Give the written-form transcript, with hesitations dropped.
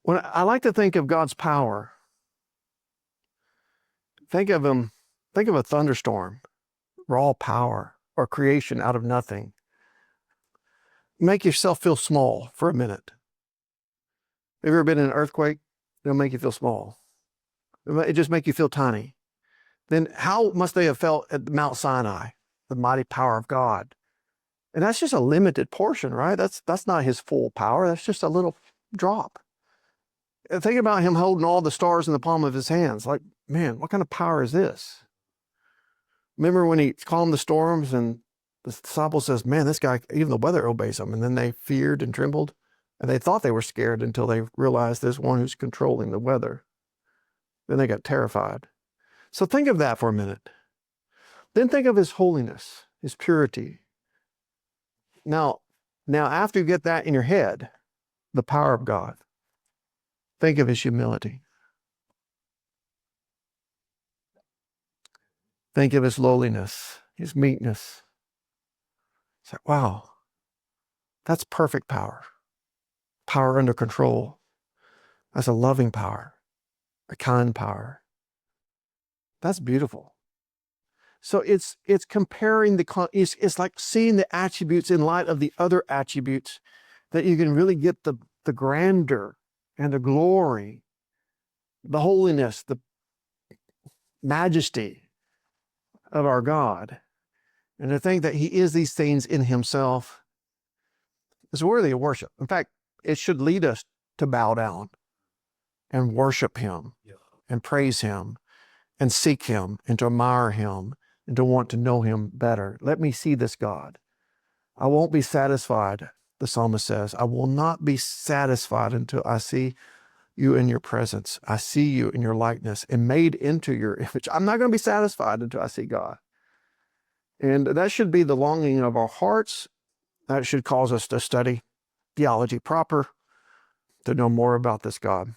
When I like to think of God's power, think of a thunderstorm, raw power, or creation out of nothing. Make yourself feel small for a minute. Have you ever been in an earthquake? It'll make you feel small. It just make you feel tiny. Then how must they have felt at Mount Sinai, the mighty power of God? And that's just a limited portion, right? That's not his full power. That's just a little drop. And think about him holding all the stars in the palm of his hands. Like, man, what kind of power is this? Remember when he calmed the storms and the disciple says, man, this guy, even the weather obeys him. And then they feared and trembled. And they thought they were scared until they realized there's one who's controlling the weather. Then they got terrified. So think of that for a minute. Then think of his holiness, his purity. Now after you get that in your head, the power of God, think of his humility. Think of his lowliness, his meekness. It's like, wow, that's perfect power. Power under control. That's a loving power, a kind power. That's beautiful. So it's comparing it's like seeing the attributes in light of the other attributes that you can really get the grandeur and the glory, the holiness, the majesty of our God. And to think that he is these things in himself is worthy of worship. In fact, it should lead us to bow down and worship him and praise him and seek him and to admire him and to want to know him better. Let me see this God. I won't be satisfied, the psalmist says. I will not be satisfied until I see you in your presence. I see you in your likeness and made into your image. I'm not going to be satisfied until I see God. And that should be the longing of our hearts. That should cause us to study theology proper, to know more about this God.